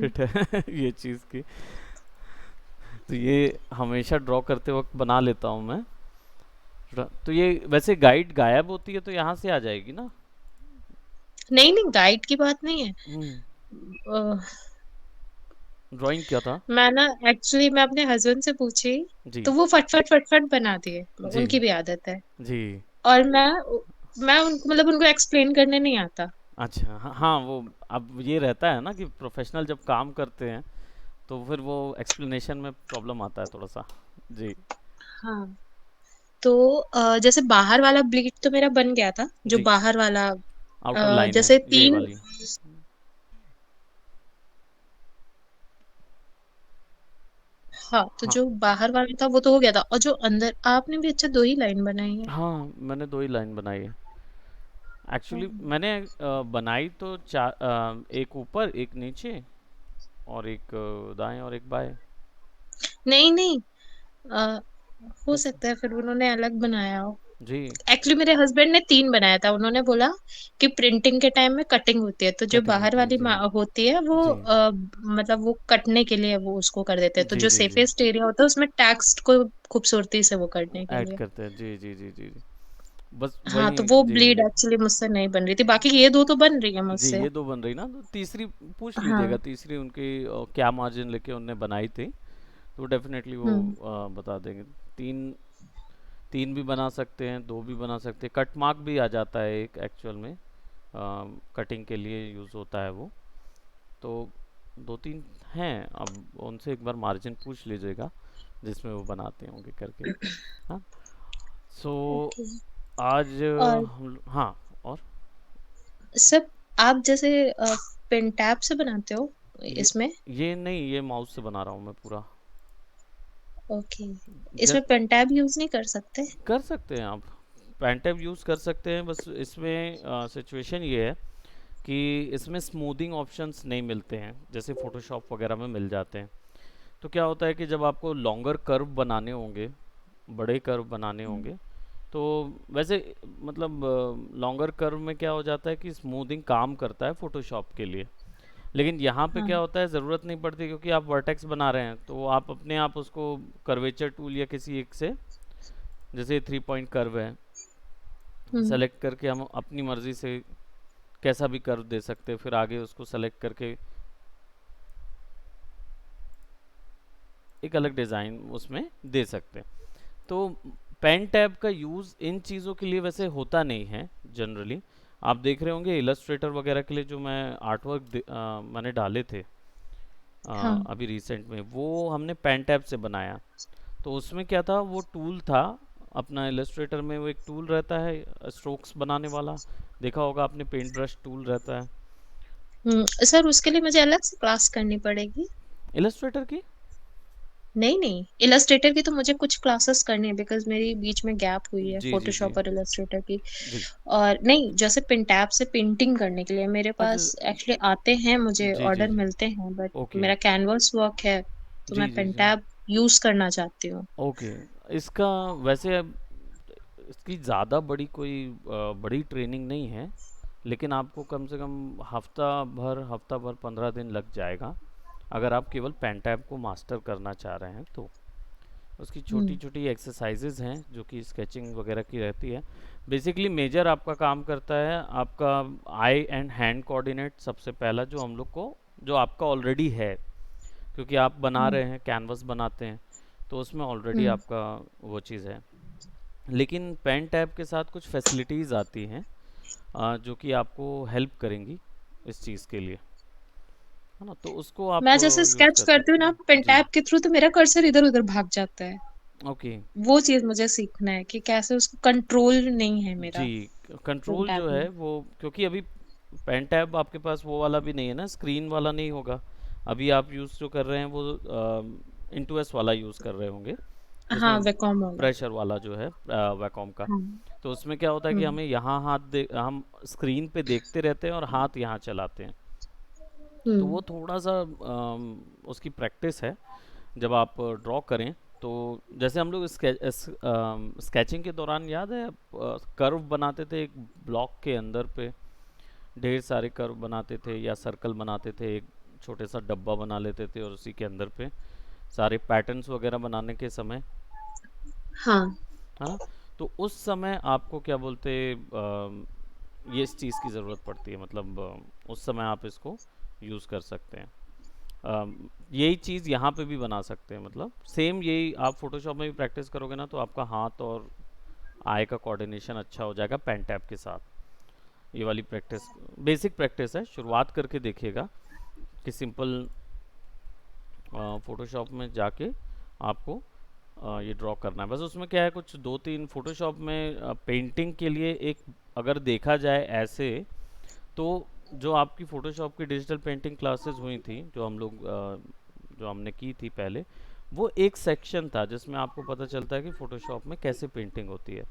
Fit है ये चीज़ की। तो ये हमेशा ड्रॉ करते वक्त बना लेता हूँ मैं। तो ये वैसे गाइड गायब होती है तो यहाँ से आ जाएगी ना? नहीं नहीं, गाइड की बात नहीं है। हम्म। अ, ड्राइंग क्या था? मैं ना एक्चुअली मैं अपने हस्बैंड से पूछी, जी तो वो फटफट फटफट बना दिए। जी उनकी भी आदत है। जी। और मैं उनको मतलब उनको एक्सप्लेन करने नहीं आता। अच्छा, हाँ हाँ, वो अब ये रहता है ना कि प्रोफेशनल जब काम करते हैं तो फिर वो एक्सप्लेनेशन में प्रॉब्लम आता है थोड़ा सा। जी हाँ। तो जैसे बाहर वाला ब्लीड तो मेरा बन गया था, जो जी। बाहर वाला आउटर लाइन है जैसे ये तीन। वाली। हाँ, तो हाँ जो बाहर वाला था वो तो हो गया था, और जो अंदर आपने भी अच्छा 2 ही लाइन बनाई है। हाँ, मैंने 2 ही लाइन बनाई है। एक्चुअली हाँ। मैंने बनाई तो चार, एक ऊपर एक नीचे और एक दाएं और एक बाएं। नहीं नहीं, अ, हो कैसे? सकता है फिर उन्होंने अलग बनाया हो। जी। एक्चुअली मेरे हस्बैंड ने 3 बनाया था। उन्होंने बोला कि प्रिंटिंग के टाइम में कटिंग होती है, तो जो कटिंग बाहर होती है वाली जी। होती है वो जी मतलब वो कटने के लिए वो उसको कर देते हैं, तो जी जो जी जी। सेफेस्ट एरिया होता है उसमें टेक्स्ट को खूबसूरती से वो करने के ऐड लिए। करते हैं जी जी जी जी जी। बस हाँ, वही। तो वो जी ब्लीड एक्चुअली मुझसे नहीं बन रही थी, बाकी ये 2 तो बन रही है जी, मुझसे। ये 2 बन रही ना, तो तीसरी पूछ लीजिएगा, हाँ। तीसरी उनकी क्या मार्जिन लेके उनने बनाई थी, तो डेफिनेटली वो हम्म। बता देंगे। तीन, 3 भी बना सकते हैं, 2 भी बना सकते हैं, कट मार्क भी आ जाता है एक एक्चुअल में, कटिंग के लिए यूज़ होता है वो। तो 2-3 हैं, अब उनसे एक बार मार्जिन पूछ लीजिएगा जिसमें वो बनाते होंगे करके। हाँ। So okay. आज और हाँ। और सब आप जैसे पेन टैब से बनाते हो ये इसमें? ये नहीं, ये माउस से बना रहा हूँ मैं पूरा। ओके। जब इसमें पेन टैब यूज नहीं कर सकते? कर सकते हैं आप, पेंटैब यूज़ कर सकते हैं, बस इसमें सिचुएशन ये है कि इसमें स्मूदिंग ऑप्शंस नहीं मिलते हैं जैसे फोटोशॉप वगैरह में मिल जाते हैं। तो क्या होता है कि जब आपको लॉन्गर कर्व बनाने होंगे, बड़े कर्व बनाने होंगे, तो वैसे मतलब लॉन्गर कर्व में क्या हो जाता है कि स्मूदिंग काम करता है फोटोशॉप के लिए, लेकिन यहाँ पे क्या हाँ। होता है ज़रूरत नहीं पड़ती, क्योंकि आप वर्टेक्स बना रहे हैं तो आप अपने आप उसको कर्वेचर टूल या किसी एक से, जैसे 3 पॉइंट कर्व है, हम्म। सेलेक्ट करके हम अपनी मर्ज़ी से कैसा भी कर्व दे सकते हैं, फिर आगे उसको सेलेक्ट करके एक अलग डिज़ाइन उसमें दे सकते हैं। तो पेन टैब का यूज़ इन चीज़ों के लिए वैसे होता नहीं है जनरली। आप देख रहे होंगे इलस्ट्रेटर वगैरह के लिए जो मैं आर्ट वर्क मैंने डाले थे हाँ। अभी रिसेंट में, वो हमने पेन टैब से बनाया। तो उसमें क्या था, वो टूल था अपना इलस्ट्रेटर में, वो एक टूल रहता है स्ट्रोक्स बनाने वाला, देखा होगा आपने, पेंट ब्रश टूल रहता है सर उसके लिए मुझे अलग से क्लास करनी पड़ेगी? इलस्ट्रेटर की। नहीं नहीं, इलस्ट्रेटर की तो मुझे कुछ क्लासेस करनी है, बिकॉज मेरी बीच में गैप हुई है जी जी जी फोटोशॉप और इलस्ट्रेटर की। जी। और नहीं, जैसे पिंटैप से पेंटिंग करने के लिए मेरे अच्छा। पास एक्चुअली आते हैं, मुझे जी जी ऑर्डर जी। मिलते हैं, बट ओके। मेरा कैनवस वर्क है, तो जी मैं जी जी। पिंटैप यूज करना चाहती हूँ। ओके। इसका वैसे अब इसकी ज़्यादा बड़ी कोई बड़ी ट्रेनिंग नहीं है, लेकिन आपको कम से कम हफ्ता भर 15 दिन लग जाएगा, अगर आप केवल पेन टैप को मास्टर करना चाह रहे हैं तो। उसकी छोटी हम्म। छोटी एक्सरसाइजेज हैं जो कि स्केचिंग वगैरह की रहती है। बेसिकली मेजर आपका काम करता है आपका आई एंड हैंड कोऑर्डिनेट, सबसे पहला जो हम लोग को, जो आपका ऑलरेडी है, क्योंकि आप बना हम्म। रहे हैं, कैनवस बनाते हैं, तो उसमें ऑलरेडी हम्म। आपका वो चीज़ है। लेकिन पेन टैब के साथ कुछ फैसिलिटीज़ आती हैं जो कि आपको हेल्प करेंगी इस चीज़ के लिए, है ना, तो उसको आप मैं जैसे यूज़ स्केच कर करती हूँ सकते ना हैं। जी। पेंटैप के थ्रू, तो मेरा कर्सर इधर उधर भाग जाता है। ओके। वो चीज मुझे सीखना है कि कैसे उसको कंट्रोल नहीं है जी, मेरा कंट्रोल पेंटैप जो में। है वो, क्योंकि अभी पेन टैब आपके पास वो वाला भी नहीं है ना, स्क्रीन वाला नहीं होगा। अभी आप यूज़ जो कर रहे हैं वो इंटू एस वाला यूज़ कर रहे होंगे, हाँ, जिसमें वेकॉम वाला। प्रेशर वाला जो है वैकॉम का। हाँ। तो उसमें क्या होता है कि हम्म। हमें यहाँ हम स्क्रीन पे देखते रहते हैं और हाथ यहाँ चलाते हैं, तो हम्म। वो थोड़ा सा उसकी प्रैक्टिस है। जब आप ड्रॉ करें तो, जैसे हम लोग स्केचिंग के दौरान याद है कर्व बनाते थे एक ब्लॉक के अंदर पे, ढेर सारे कर्व बनाते थे या सर्कल बनाते थे एक छोटे सा डब्बा बना लेते थे और उसी के अंदर पे सारे पैटर्न्स वगैरह बनाने के समय, हाँ। है ना। तो उस समय आपको क्या बोलते ये इस चीज़ की ज़रूरत पड़ती है, मतलब उस समय आप इसको यूज़ कर सकते हैं। यही चीज़ यहाँ पे भी बना सकते हैं, मतलब सेम यही आप फोटोशॉप में भी प्रैक्टिस करोगे ना तो आपका हाथ और आई का कोऑर्डिनेशन अच्छा हो जाएगा पेन टैप के साथ। ये वाली प्रैक्टिस बेसिक प्रैक्टिस है, शुरुआत करके देखिएगा कि सिंपल फोटोशॉप में जाके आपको ये ड्रॉ करना है। बस उसमें क्या है, कुछ दो तीन फोटोशॉप में पेंटिंग के लिए एक, अगर देखा जाए ऐसे, तो जो आपकी फ़ोटोशॉप की डिजिटल पेंटिंग क्लासेस हुई थी जो हम लोग जो हमने की थी पहले, वो एक सेक्शन था जिसमें आपको पता चलता है कि फ़ोटोशॉप में कैसे पेंटिंग होती है।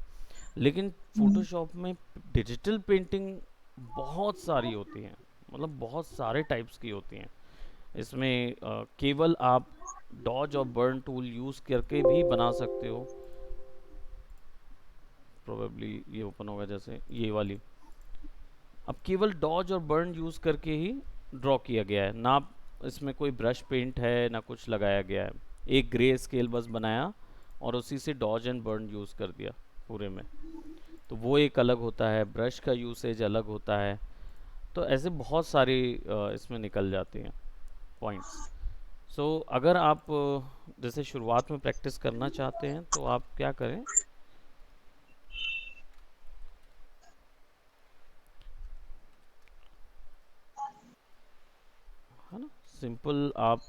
लेकिन हम्म। फ़ोटोशॉप में डिजिटल पेंटिंग बहुत सारी होती हैं, मतलब बहुत सारे टाइप्स की होती हैं। इसमें केवल आप डॉज और बर्न टूल यूज़ करके भी बना सकते हो। प्रोबेबली ये ओपन होगा जैसे ये वाली, अब केवल डॉज और बर्न यूज़ करके ही ड्रॉ किया गया है ना, इसमें कोई ब्रश पेंट है ना कुछ लगाया गया है। एक ग्रे स्केल बस बनाया और उसी से डॉज एंड बर्न यूज़ कर दिया पूरे में। तो वो एक अलग होता है, ब्रश का यूसेज अलग होता है। तो ऐसे बहुत सारी इसमें निकल जाती हैं पॉइंट्स। सो अगर आप जैसे शुरुआत में प्रैक्टिस करना चाहते हैं तो आप क्या करें, है ना, सिंपल आप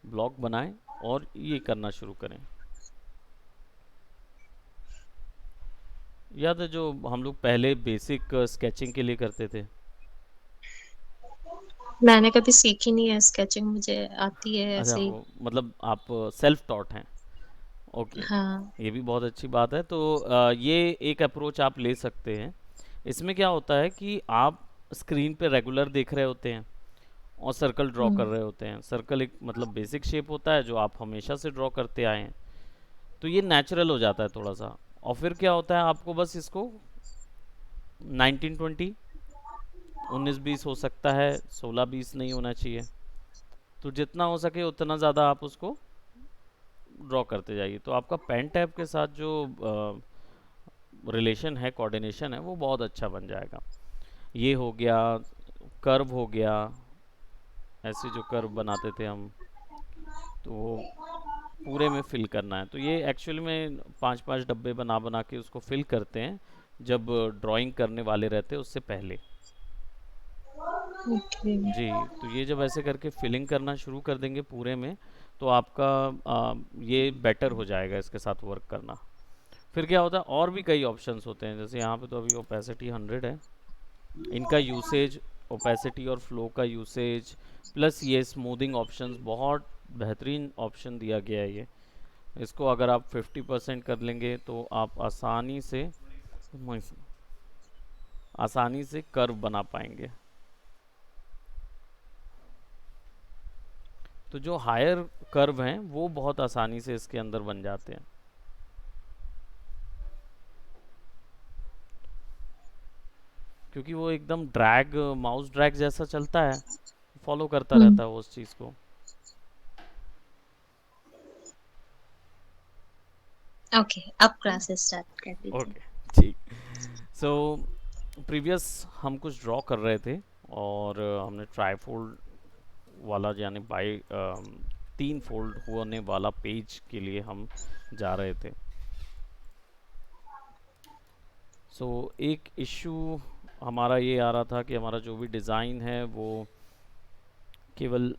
ब्लॉग बनाएं और ये करना शुरू करें। याद है जो हम लोग पहले बेसिक स्केचिंग के लिए करते थे? मैंने कभी सीखी नहीं है स्केचिंग, मुझे आती है अच्छा, ऐसे ही। वो मतलब आप सेल्फ टॉट हैं। ओके, हाँ। ये भी बहुत अच्छी बात है। तो ये एक अप्रोच आप ले सकते हैं। इसमें क्या होता है कि आप स्क्रीन पे रेगुलर देख रहे होते हैं और सर्कल ड्रॉ कर हम्म। रहे होते हैं। सर्कल एक मतलब बेसिक शेप होता है जो आप हमेशा से ड्रॉ करते आए हैं, तो ये नेचुरल हो जाता है थोड़ा सा। और फिर क्या होता है, आपको बस इसको 19-20, 19-20 हो सकता है, 16-20 नहीं होना चाहिए। तो जितना हो सके उतना ज़्यादा आप उसको ड्रॉ करते जाइए, तो आपका पेन टैब के साथ जो रिलेशन है, कोऑर्डिनेशन है, वो बहुत अच्छा बन जाएगा। ये हो गया, कर्व हो गया, ऐसे जो कर्व बनाते थे हम, तो वो पूरे में फिल करना है। तो ये एक्चुअली में पांच पांच डब्बे बना बना के उसको फिल करते हैं जब ड्राइंग करने वाले रहते हैं उससे पहले। ओके। जी, तो ये जब ऐसे करके फिलिंग करना शुरू कर देंगे पूरे में, तो आपका ये बेटर हो जाएगा इसके साथ वर्क करना। फिर क्या होता है, और भी कई ऑप्शंस होते हैं, जैसे यहाँ पे तो अभी ओपेसिटी 100 है। इनका यूसेज, ओपेसिटी और फ्लो का यूसेज, प्लस ये स्मूथिंग ऑप्शंस, बहुत बेहतरीन ऑप्शन दिया गया है ये। इसको अगर आप 50% कर लेंगे तो आप आसानी से कर्व बना पाएंगे। तो जो हायर कर्व हैं वो बहुत आसानी से इसके अंदर बन जाते हैं, क्योंकि वो एकदम ड्रैग, माउस ड्रैग जैसा चलता है, फॉलो करता हम्म। रहता है वो उस चीज़ को। ओके, अब क्लासेस स्टार्ट कर दीजिए। ओके, ठीक। सो प्रीवियस हम कुछ ड्रॉ कर रहे थे और हमने ट्राईफोल्ड वाला, यानी 3 फोल्ड होने वाला पेज के लिए हम जा रहे थे। सो एक इशू हमारा ये आ रहा था कि हमारा जो भी डिज़ाइन है वो केवल,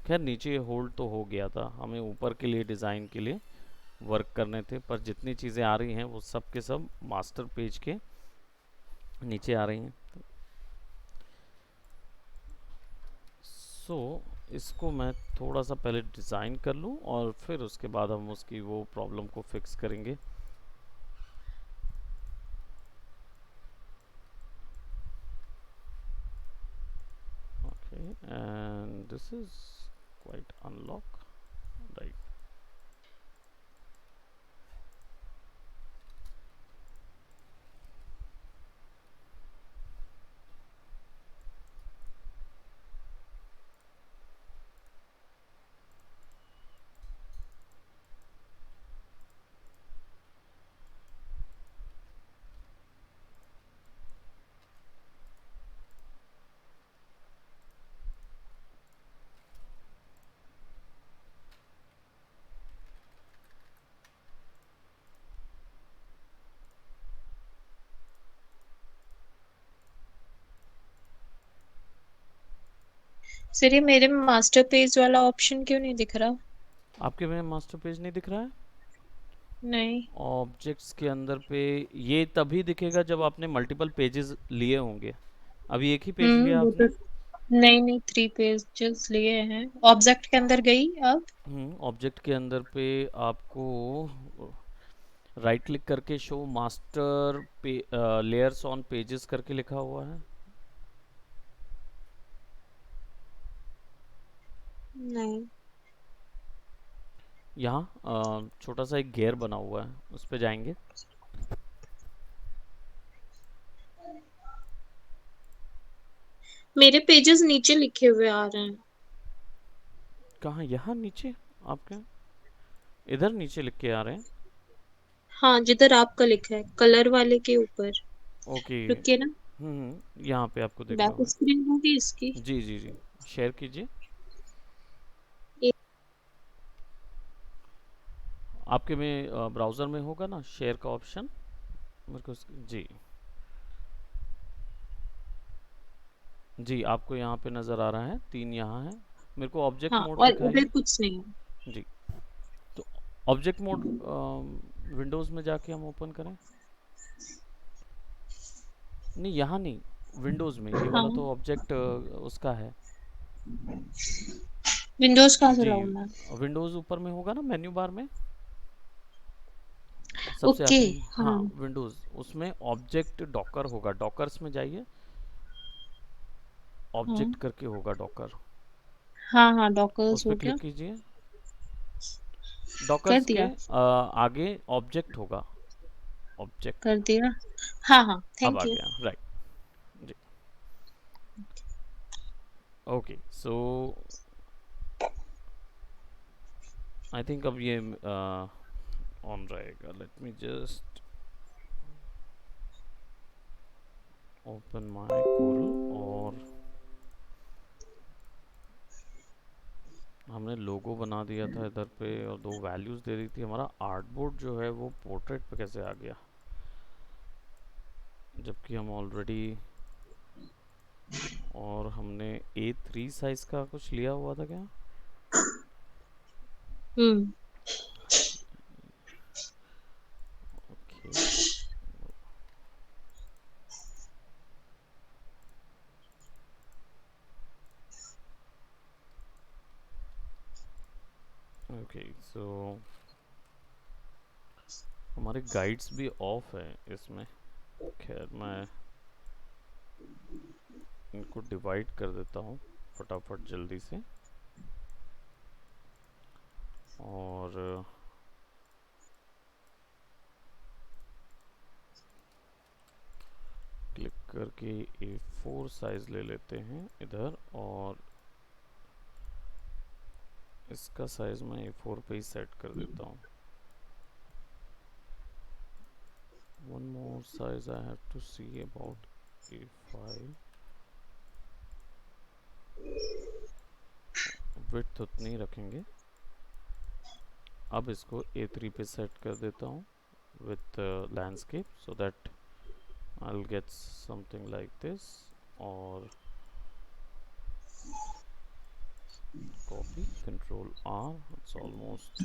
खैर नीचे होल्ड तो हो गया था, हमें ऊपर के लिए डिज़ाइन के लिए वर्क करने थे, पर जितनी चीज़ें आ रही हैं वो सब के सब मास्टर पेज के नीचे आ रही हैं। सो इसको मैं थोड़ा सा पहले डिज़ाइन कर लूँ और फिर उसके बाद हम उसकी वो प्रॉब्लम को फिक्स करेंगे। Okay, and this is quite unlock, right? Sir ये मेरे में मास्टर पेज वाला ऑप्शन क्यों नहीं दिख रहा? आपके में मास्टर पेज नहीं दिख रहा है? नहीं। ऑब्जेक्ट्स के अंदर पे ये तभी दिखेगा जब आपने मल्टीपल पेजेस लिए होंगे। अभी एक ही पेज लिया वो तो आपने? नहीं नहीं, 3 पेजेस लिए हैं। ऑब्जेक्ट के अंदर गई अब। ऑब्जेक्ट के अंदर पे आपको राइट क्लिक करके शो मास्टर पे लेयर्स ऑन पेजेस करके लिखा हुआ है। नहीं। यहाँ छोटा सा एक गेयर बना हुआ है, उस पे जाएंगे। मेरे पेजेस नीचे लिखे हुए आ रहे हैं। कहाँ, यहाँ नीचे? आपके इधर नीचे लिख के आ रहे हैं? हाँ, जिधर आपका लिखा है कलर वाले के ऊपर। ओके। रुकिए ना। यहाँ पे आपको दिख रहा बैक होगा। स्क्रीन होगी इसकी। जी जी जी, शेयर कीजिए। आपके में ब्राउज़र में होगा ना शेयर का ऑप्शन, मेरे को जी जी, आपको यहाँ पे नज़र आ रहा है, 3 यहाँ है। मेरे को ऑब्जेक्ट हाँ, मोड और इधर दिखाइए। कुछ नहीं है। जी, तो ऑब्जेक्ट मोड विंडोज़ में जाके हम ओपन करें। नहीं, यहाँ नहीं, विंडोज़ में। ये वाला हाँ, तो ऑब्जेक्ट उसका है। विंडोज कहाँ से जी, लाऊं मैं? विंडोज़ ऊपर में होगा ना मेन्यू बार में, सबसे ओके। आखिरी में। हाँ, हाँ विंडोज़, उसमें ऑब्जेक्ट डॉकर होगा, डॉकर्स में जाइए। हाँ ऑब्जेक्ट करके होगा डॉकर, हाँ हाँ, उस डॉकर्स पर हो क्लिक गया। कीजिए। कर डॉकर्स के दिया। आगे ऑब्जेक्ट होगा, ऑब्जेक्ट। कर दिया। हाँ हाँ, अब आ थैंक यू। गया, राइट। जी, ओके। सो आई थिंक अब ये ऑन रहेगा। Let me just open my Corel. और हमने लोगो बना दिया था इधर पे और 2 वैल्यूज़ दे दी थी। हमारा आर्टबोर्ड जो है वो पोर्ट्रेट पे कैसे आ गया, जबकि हम ऑलरेडी, और हमने A3 साइज़ का कुछ लिया हुआ था क्या? हम्म। ओके। ओके, सो हमारे गाइड्स भी ऑफ है इसमें। खैर, मैं इनको डिवाइड कर देता हूँ फटाफट जल्दी से। और क्लिक करके A4 साइज़ ले लेते हैं इधर, और इसका साइज़ मैं A4 पे ही सेट कर देता हूँ। One more size I have to see about A5। Width उतनी रखेंगे। अब इसको A3 पे सेट कर देता हूँ with landscape, so that I'll get something like this. और copy, control R, it's almost,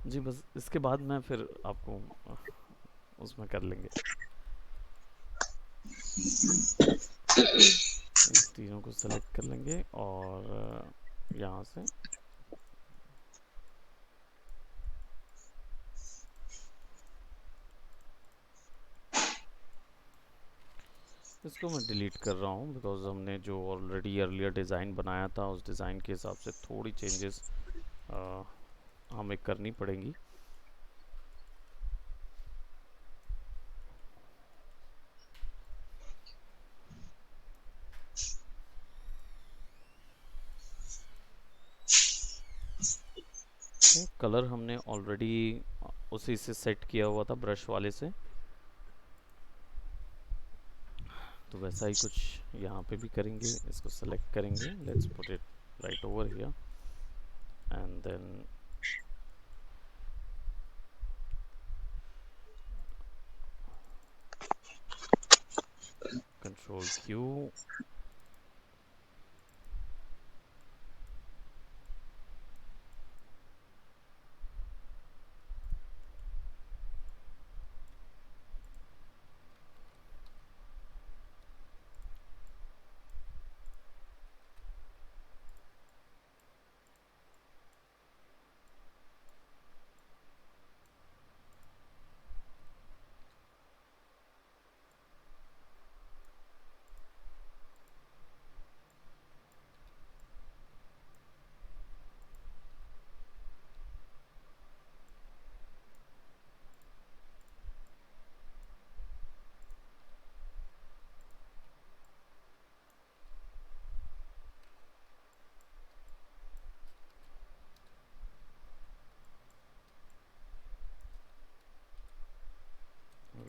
जी बस इसके बाद मैं फिर आपको उसमें कर लेंगे। इन तीनों को सेलेक्ट कर लेंगे और यहाँ से इसको मैं डिलीट कर रहा हूँ, बिकॉज हमने जो ऑलरेडी अर्लियर डिज़ाइन बनाया था उस डिज़ाइन के हिसाब से थोड़ी चेंजेस हमें करनी पड़ेंगी। कलर हमने ऑलरेडी उसी से सेट किया हुआ था, ब्रश वाले से, तो वैसा ही कुछ यहाँ पे भी करेंगे। इसको सेलेक्ट करेंगे, let's put it right over here. and then control Q.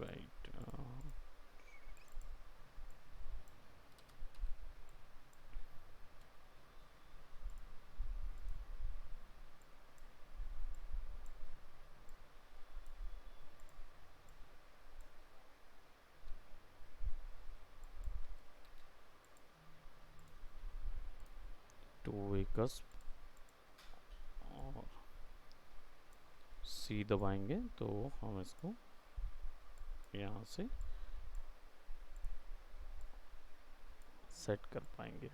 Right. Two way cusp और सी दबाएंगे तो हम इसको यहाँ से सेट कर पाएंगे.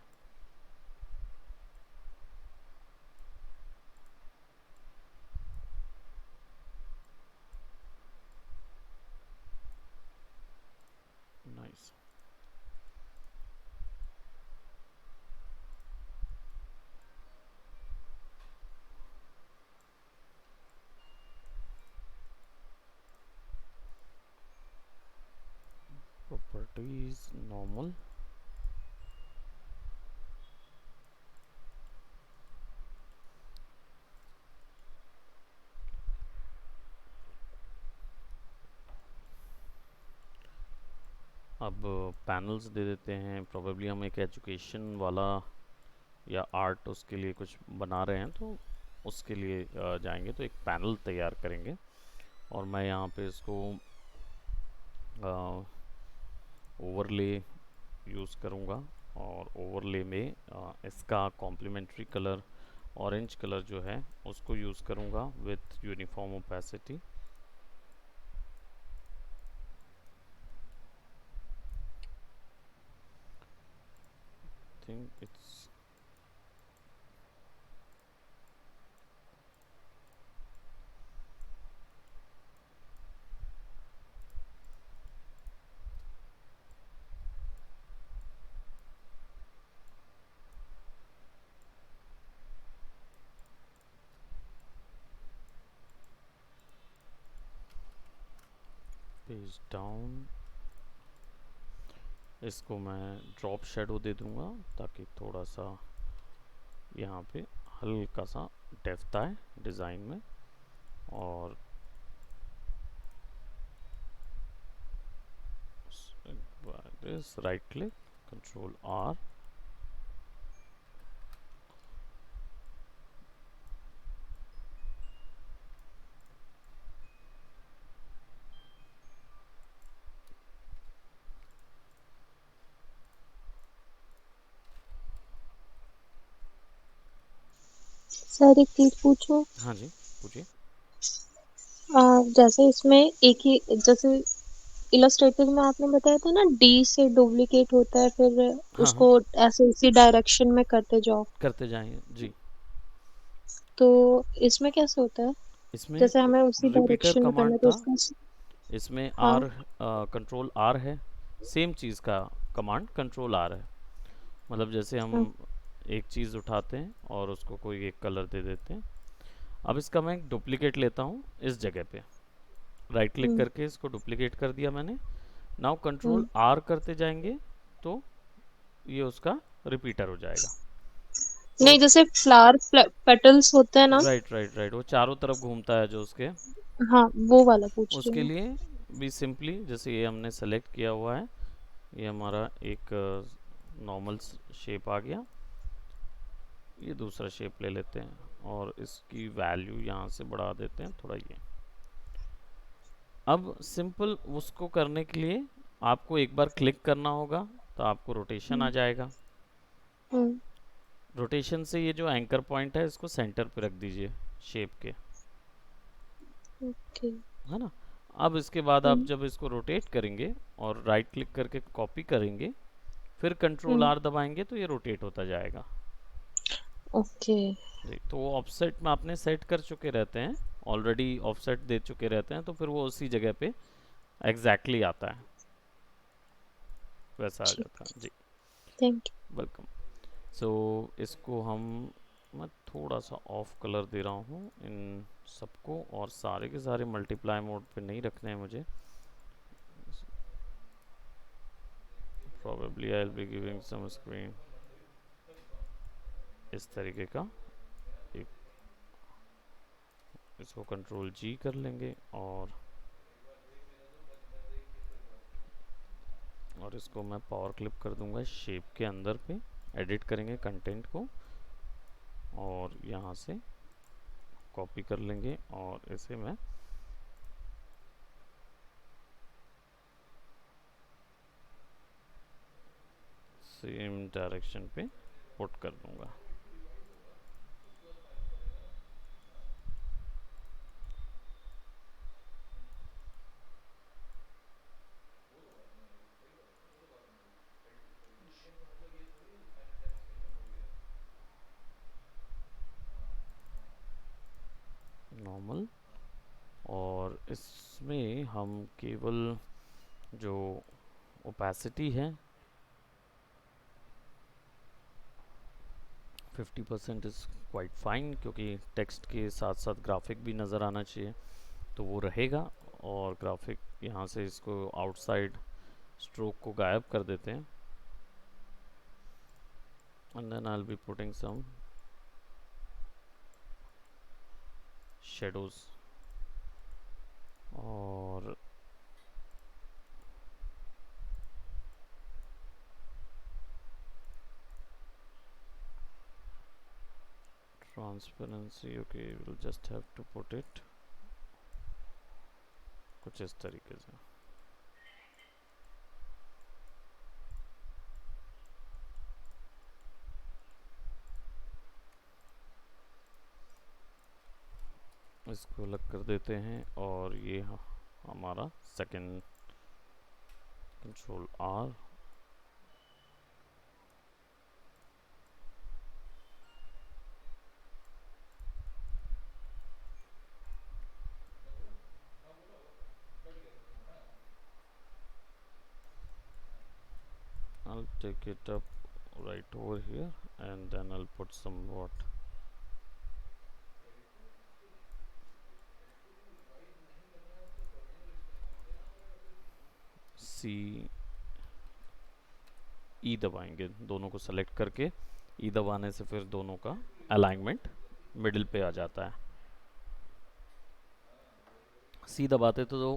नाइस. Properties normal. अब पैनल्स दे देते हैं. प्रोबेबली हम एक एजुकेशन वाला या आर्ट उसके लिए कुछ बना रहे हैं तो उसके लिए जाएंगे तो एक पैनल तैयार करेंगे और मैं यहाँ पे इसको ओवरले यूज़ करूँगा और ओवरले में इसका कॉम्प्लीमेंट्री कलर ऑरेंज कलर जो है उसको यूज़ करूँगा with uniform opacity. Think it's page down. इसको मैं ड्रॉप शेडो दे दूंगा ताकि थोड़ा सा यहाँ पे हल्का सा डेप्थ आए डिज़ाइन में. और right click control R. Sir एक चीज पूछूं. हाँ जी पूछिए. जैसे इसमें एक ही जैसे इलस्ट्रेटर में आपने बताया था ना डी से डुप्लीकेट होता है फिर हाँ हाँ उसको ऐसे इसी डायरेक्शन में करते जाओ. करते जाएंगे जी. तो इसमें कैसे होता है इसमें जैसे हमें उसी रिपीटर डायरेक्शन में करना कमांड है तो था. उसका इसमें हाँ. आर कंट्रोल आर है. सेम चीज़ का कमांड कंट्रोल आर है. मतलब जैसे हम हाँ. एक चीज़ उठाते हैं और उसको कोई एक कलर दे देते हैं. अब इसका मैं एक डुप्लीकेट लेता हूँ इस जगह पे. राइट क्लिक हम्म. करके इसको डुप्लीकेट कर दिया मैंने. Now control hmm. आर करते जाएंगे तो ये उसका रिपीटर हो जाएगा. तो नहीं जैसे फ्लावर पेटल्स होते हैं ना. राइट राइट राइट वो चारों तरफ घूमता है जो उसके. हाँ वो वाला पूछ रही उसके हूँ. लिए भी सिंपली जैसे ये हमने सेलेक्ट किया हुआ है. ये हमारा एक नॉर्मल शेप आ गया. ये दूसरा शेप ले लेते हैं और इसकी वैल्यू यहाँ से बढ़ा देते हैं थोड़ा ये। अब सिंपल उसको करने के लिए आपको एक बार क्लिक करना होगा, तो आपको रोटेशन आ हम्म। जाएगा। हम्म। रोटेशन से ये जो एंकर पॉइंट है इसको सेंटर पे रख दीजिए शेप के, ओके। है ना। अब इसके बाद आप हम्म। जब इसको रोटेट करेंगे और राइट क्लिक करके कॉपी करेंगे, फिर कंट्रोल हम्म। आर दबाएंगे तो ये रोटेट होता जाएगा। ओके। जी, तो वो ऑफसेट में आपने सेट कर चुके रहते हैं, ऑलरेडी ऑफसेट दे चुके रहते हैं, तो फिर वो उसी जगह पे एग्जैक्टली आता है, वैसा आ ठीक। जाता है जी। Thank welcome. सो इसको हम, मैं थोड़ा सा ऑफ कलर दे रहा हूँ इन सबको, और सारे के सारे मल्टीप्लाई मोड पे नहीं रखने हैं मुझे। probably I'll be giving some screen इस तरीके का एक, इसको कंट्रोल जी कर लेंगे और इसको मैं पावर क्लिप कर दूंगा शेप के अंदर पे, एडिट करेंगे कंटेंट को और यहाँ से कॉपी कर लेंगे और इसे मैं सेम डायरेक्शन पे पुट कर दूंगा। नॉर्मल, और इसमें हम केवल जो ओपेसिटी है 50% इज़ क्वाइट फाइन, क्योंकि टेक्स्ट के साथ साथ ग्राफिक भी नज़र आना चाहिए, तो वो रहेगा। और ग्राफिक यहाँ से इसको आउटसाइड स्ट्रोक को गायब कर देते हैं, and then I'll be putting some shadows और transparency, okay, we'll just have to put it कुछ इस तरीके से। इसको अलग कर देते हैं और ये हमारा second, control R, I'll take it up right over here and then I'll put some what सी ई दबाएंगे, दोनों को सेलेक्ट करके ई दबाने से फिर दोनों का अलाइनमेंट मिडिल पे आ जाता है। सी दबाते तो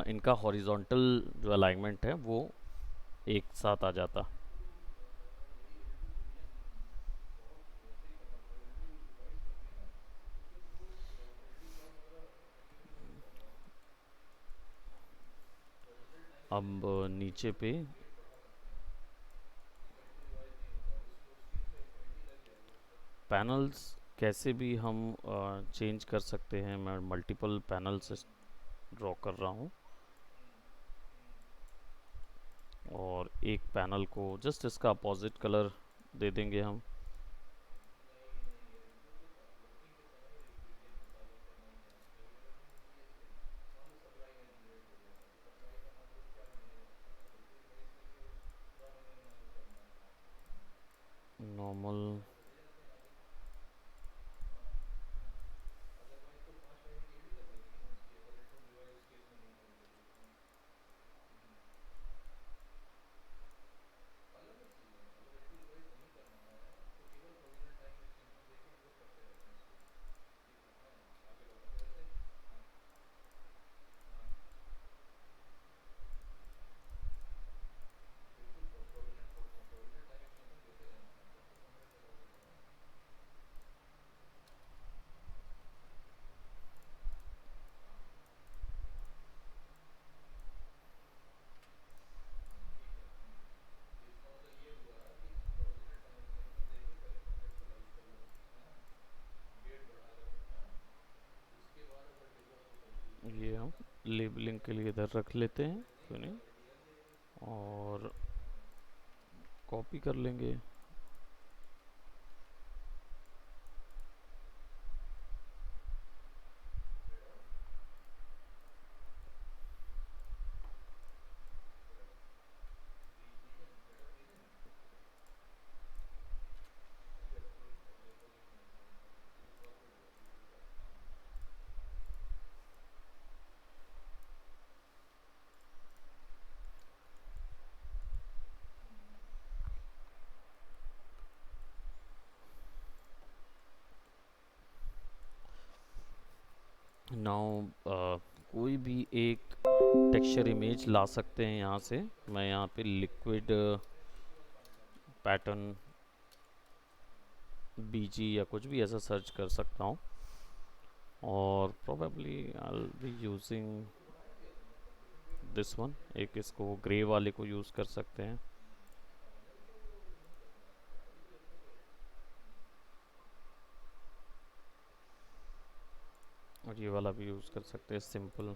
इनका हॉरिजॉन्टल जो अलाइनमेंट है वो एक साथ आ जाता। अब नीचे पे पैनल्स कैसे भी हम चेंज कर सकते हैं, मैं मल्टीपल पैनल्स ड्रॉ कर रहा हूँ और एक पैनल को जस्ट इसका अपोजिट कलर दे देंगे हम। नॉर्मल, ये हम लेबलिंग के लिए इधर रख लेते हैं, क्यों नहीं, और कॉपी कर लेंगे। नाउ कोई भी एक टेक्सचर इमेज ला सकते हैं यहाँ से। मैं यहाँ पे लिक्विड पैटर्न बीजी या कुछ भी ऐसा सर्च कर सकता हूँ, और probably I will be using this one. एक इसको ग्रे वाले को यूज़ कर सकते हैं, और ये वाला भी यूज़ कर सकते हैं, सिंपल।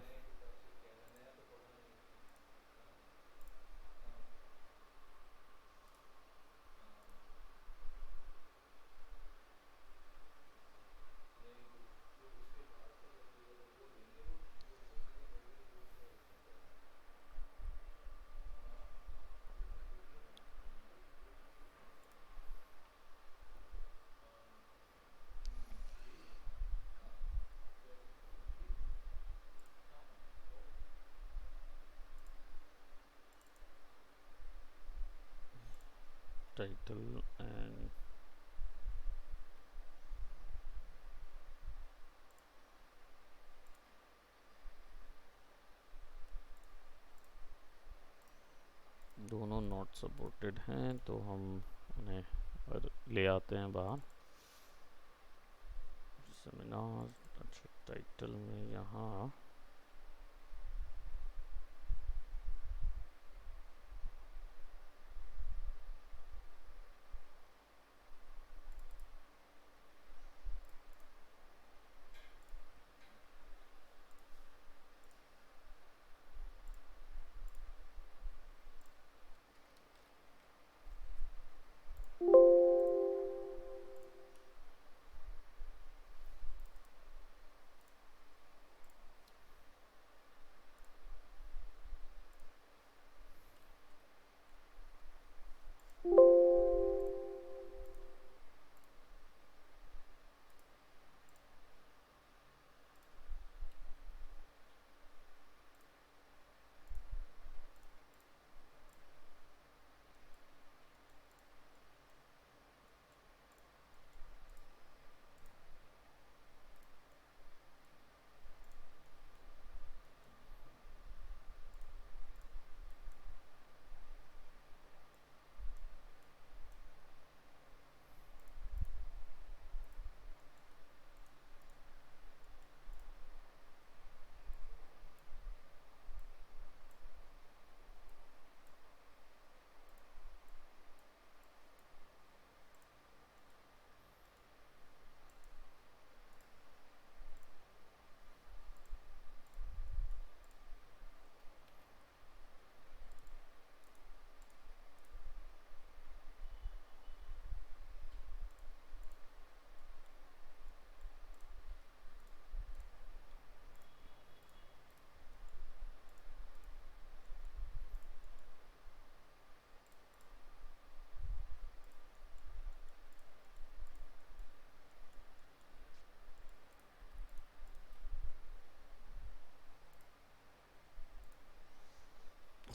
टाइटल एंड दोनों नॉट सपोर्टेड हैं, तो हम उन्हें ले आते हैं बाहर। सेमिनार, अच्छा, टाइटल में यहाँ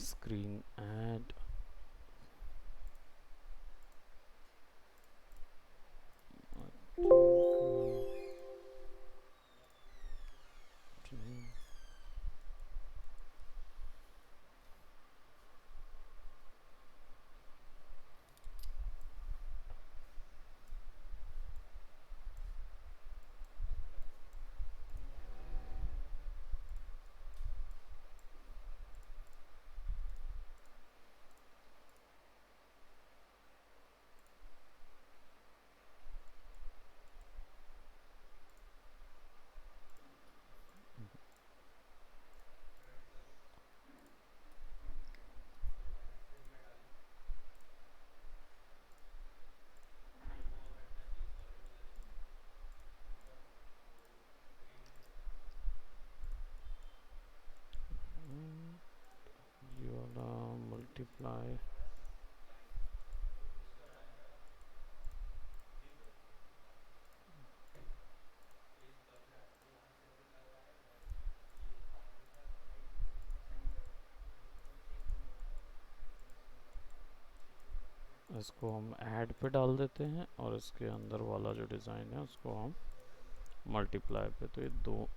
स्क्रीन ऐड, मल्टीप्लाई, इसको हम ऐड पे डाल देते हैं और इसके अंदर वाला जो डिज़ाइन है उसको हम मल्टीप्लाई पे, तो ये दो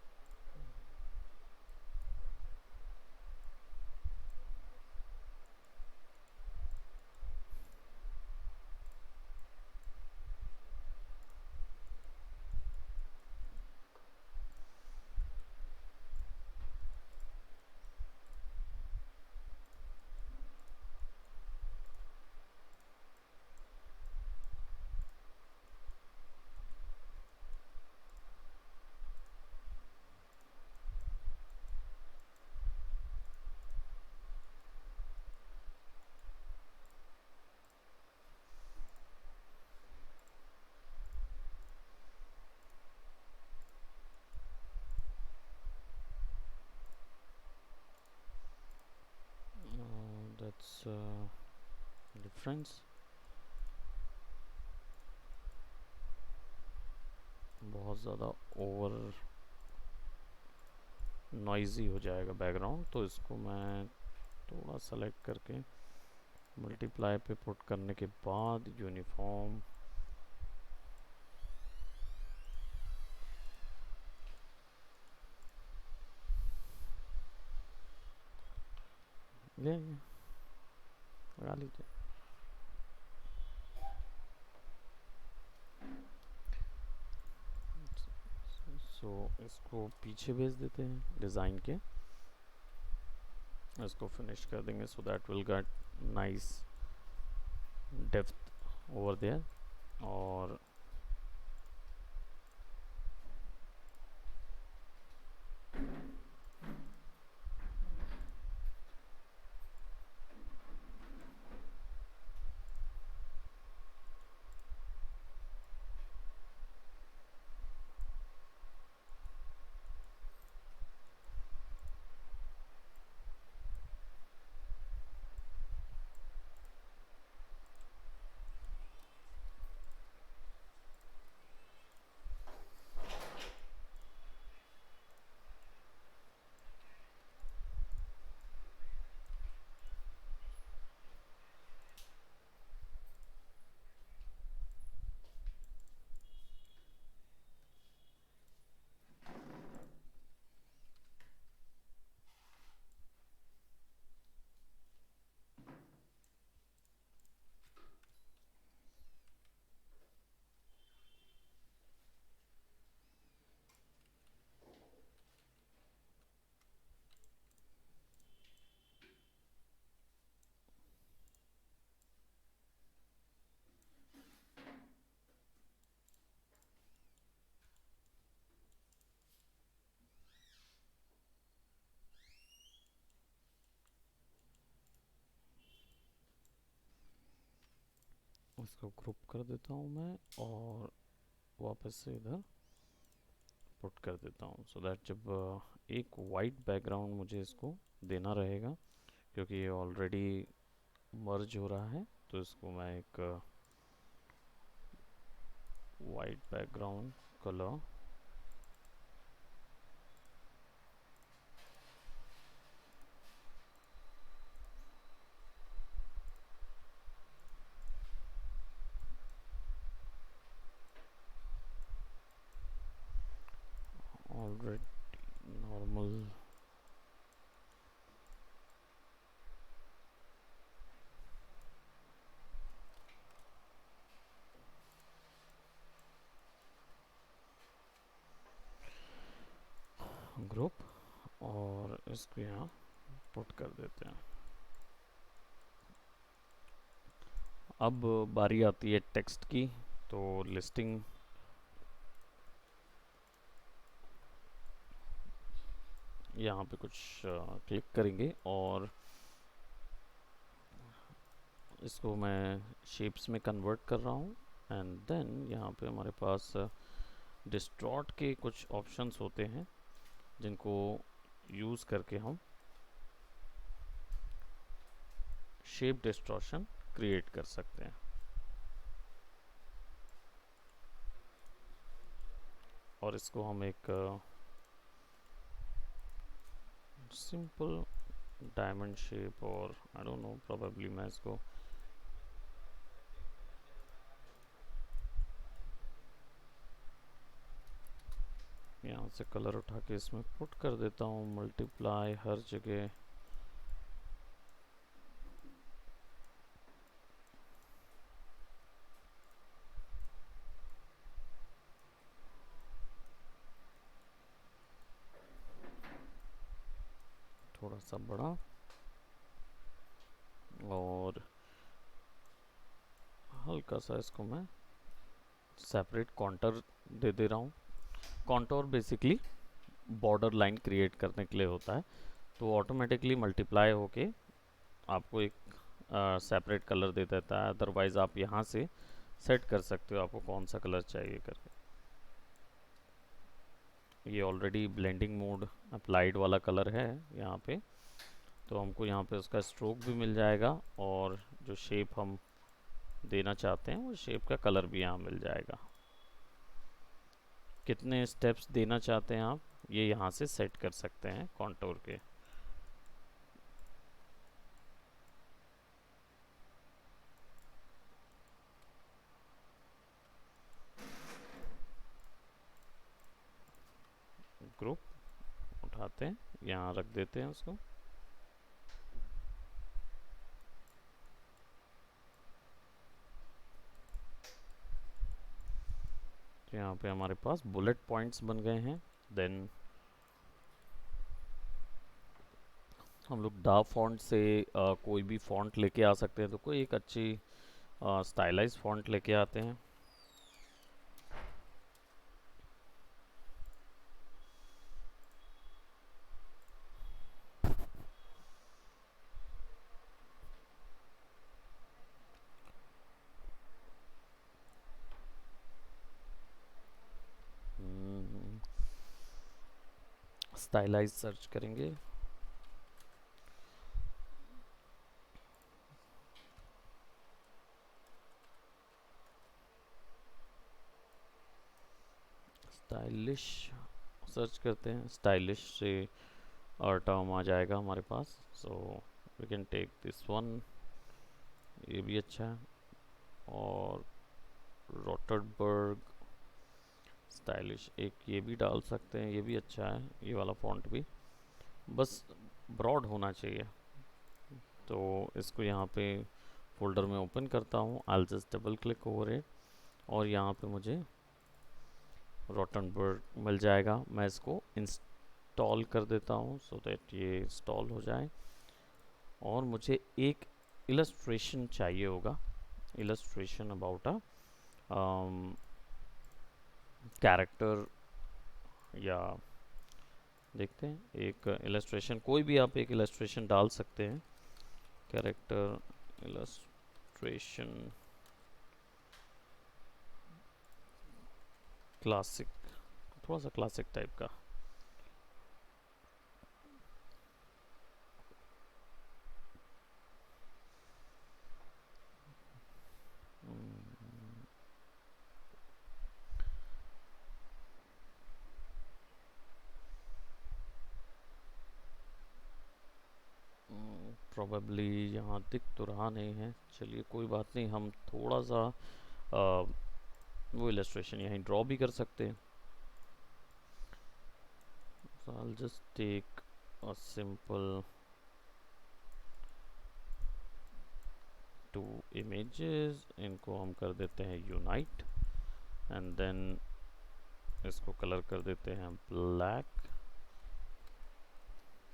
दैट्स डिफरेंस बहुत ज़्यादा ओवर नॉइजी हो जाएगा बैकग्राउंड, तो इसको मैं थोड़ा सेलेक्ट करके मल्टीप्लाई पे पुट करने के बाद यूनिफॉर्म ले लगा लीजिए। सो इसको पीछे भेज देते हैं डिज़ाइन के, इसको फिनिश कर देंगे so that will get nice depth over there. और इसको ग्रुप कर देता हूँ मैं और वापस से इधर पुट कर देता हूँ सो दैट जब एक वाइट बैकग्राउंड मुझे इसको देना रहेगा, क्योंकि ये ऑलरेडी मर्ज हो रहा है, तो इसको मैं एक white background colour already normal group और इसको यहाँ पुट कर देते हैं। अब बारी आती है टेक्स्ट की, तो लिस्टिंग यहाँ पे कुछ क्लिक करेंगे और इसको मैं शेप्स में कन्वर्ट कर रहा हूँ। एंड देन यहाँ पे हमारे पास डिस्टॉर्ट के कुछ ऑप्शंस होते हैं जिनको यूज़ करके हम शेप डिस्टॉर्शन क्रिएट कर सकते हैं। और इसको हम एक सिंपल डायमंड शेप, और आई डोंट नो, प्रोबेबली मैं इसको यहाँ से कलर उठा के इसमें पुट कर देता हूँ, मल्टीप्लाई हर जगह। थोड़ा सा बड़ा, और हल्का सा इसको मैं सेपरेट कॉन्टर दे दे रहा हूँ। Contour basically border line create करने के लिए होता है, तो ऑटोमेटिकली मल्टीप्लाई होके आपको एक सेपरेट कलर दे देता है। अदरवाइज़ आप यहाँ से सेट कर सकते हो आपको कौन सा कलर चाहिए करके। ये ऑलरेडी ब्लेंडिंग मोड अप्लाइड वाला कलर है यहाँ पे, तो हमको यहाँ पे उसका स्ट्रोक भी मिल जाएगा, और जो शेप हम देना चाहते हैं वो शेप का कलर भी यहाँ मिल जाएगा। कितने स्टेप्स देना चाहते हैं आप, ये यहाँ से सेट कर सकते हैं कॉन्टोर के। ग्रुप उठाते हैं, यहाँ रख देते हैं उसको। तो यहाँ पे हमारे पास बुलेट पॉइंट्स बन गए हैं। देन हम लोग डा फॉन्ट से कोई भी फॉन्ट लेके आ सकते हैं, तो कोई एक अच्छी स्टाइलाइज फॉन्ट लेके आते हैं। स्टाइलाइज सर्च करेंगे, स्टाइलिश सर्च करते हैं, स्टाइलिश से टर्म आ जाएगा हमारे पास। So we can take this one, ये भी अच्छा है। और रोटरबर्ग स्टाइलिश एक ये भी डाल सकते हैं, ये भी अच्छा है, ये वाला फॉन्ट भी, बस ब्रॉड होना चाहिए। तो इसको यहाँ पे फोल्डर में ओपन करता हूँ, I just double click over it, और यहाँ पे मुझे रोटनबर्ग मिल जाएगा। मैं इसको इंस्टॉल कर देता हूँ सो दैट ये इंस्टॉल हो जाए। और मुझे एक इलस्ट्रेशन चाहिए होगा, इलस्ट्रेशन अबाउट अ कैरेक्टर, या देखते हैं एक इलस्ट्रेशन, कोई भी आप एक इलस्ट्रेशन डाल सकते हैं। कैरेक्टर इलस्ट्रेशन क्लासिक, थोड़ा सा क्लासिक टाइप का। प्रोबेबली यहाँ दिख तो रहा नहीं है, चलिए कोई बात नहीं, हम थोड़ा सा वो इलस्ट्रेशन यहीं ड्रॉ भी कर सकते हैं। So I'll just take a simple two images, इनको हम कर देते हैं यूनाइट, एंड देन इसको कलर कर देते हैं ब्लैक।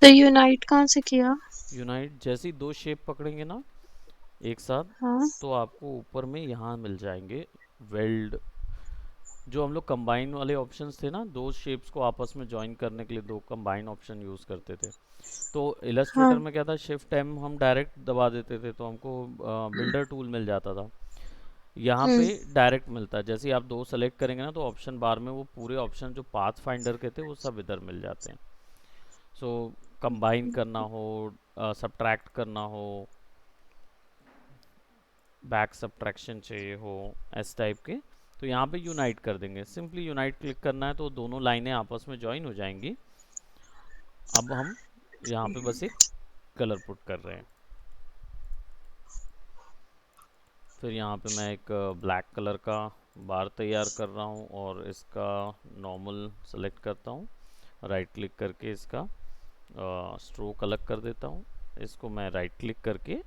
तो यूनाइट कहाँ से किया? यूनाइट जैसी दो शेप पकड़ेंगे ना एक साथ, हाँ तो आपको ऊपर में यहाँ मिल जाएंगे वेल्ड। जो हम लोग कंबाइन वाले ऑप्शंस थे ना, दो शेप्स को आपस में ज्वाइन करने के लिए दो कंबाइन ऑप्शन यूज़ करते थे। तो इलस्ट्रेटर हाँ। में क्या था, शिफ्ट एम हम डायरेक्ट दबा देते थे तो हमको बिल्डर टूल मिल जाता था। यहाँ पे हम्म। डायरेक्ट मिलता है, जैसे ही आप दो सेलेक्ट करेंगे ना, तो ऑप्शन बार में वो पूरे ऑप्शन जो पाथ फाइंडर के थे वो सब इधर मिल जाते हैं। सो कंबाइन करना हो, सब्ट्रैक्ट करना हो, बैक सब्ट्रैक्शन चाहिए हो, इस टाइप के, तो यहाँ पे यूनाइट कर देंगे। सिंपली यूनाइट क्लिक करना है तो दोनों लाइनें आपस में ज्वाइन हो जाएंगी। अब हम यहाँ पे बस एक कलर पुट कर रहे हैं। फिर यहाँ पे मैं एक ब्लैक कलर का बार तैयार कर रहा हूँ और इसका नॉर्मल सेलेक्ट करता हूँ, राइट क्लिक करके इसका स्ट्रोक अलग कर देता हूँ। इसको मैं राइट क्लिक करके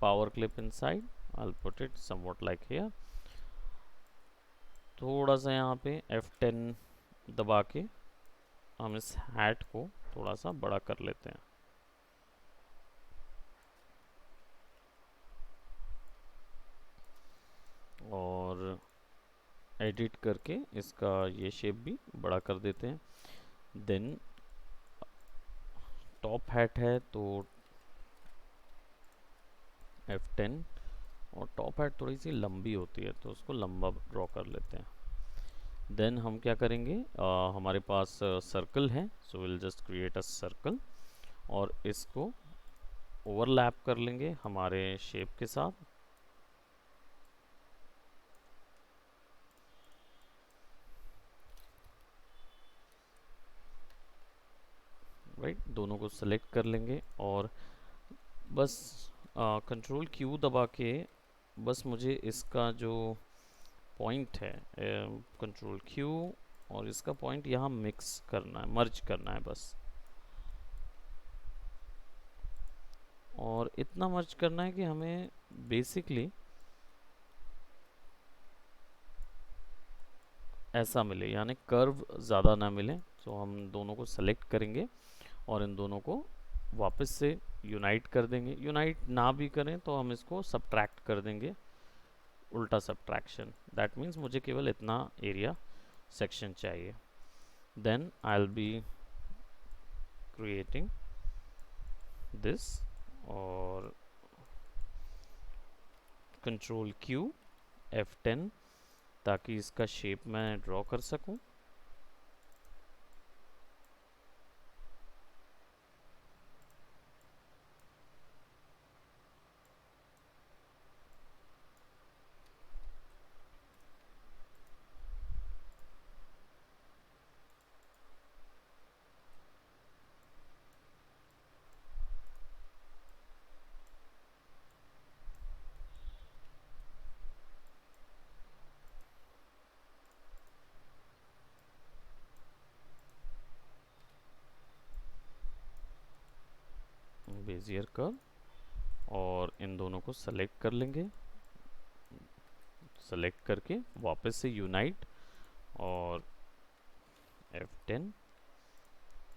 power clip inside, I'll put it somewhat like here। थोड़ा सा यहाँ पे F10 दबा के हम इस हैट को थोड़ा सा बड़ा कर लेते हैं। और एडिट करके इसका ये शेप भी बड़ा कर देते हैं। देन टॉप हैट है तो F10, और टॉप हैट थोड़ी सी लंबी होती है तो उसको लंबा ड्रॉ कर लेते हैं। देन हम क्या करेंगे, हमारे पास सर्कल है, so will just create a circle और इसको ओवरलैप कर लेंगे हमारे शेप के साथ। राइट, दोनों को सेलेक्ट कर लेंगे और बस कंट्रोल क्यू दबा के बस मुझे इसका जो पॉइंट है, कंट्रोल क्यू, और इसका पॉइंट यहाँ मिक्स करना है, मर्ज करना है बस। और इतना मर्ज करना है कि हमें बेसिकली ऐसा मिले, यानी कर्व ज़्यादा ना मिले। तो हम दोनों को सेलेक्ट करेंगे और इन दोनों को वापस से यूनाइट कर देंगे। यूनाइट ना भी करें तो हम इसको सब्ट्रैक्ट कर देंगे, उल्टा सब्ट्रैक्शन। दैट मीन्स मुझे केवल इतना एरिया सेक्शन चाहिए। Then I will be creating this और कंट्रोल क्यू F10 ताकि इसका शेप मैं ड्रॉ कर सकूं। बेजियर कर्व, और इन दोनों को सेलेक्ट कर लेंगे। सेलेक्ट करके वापस से यूनाइट और F10,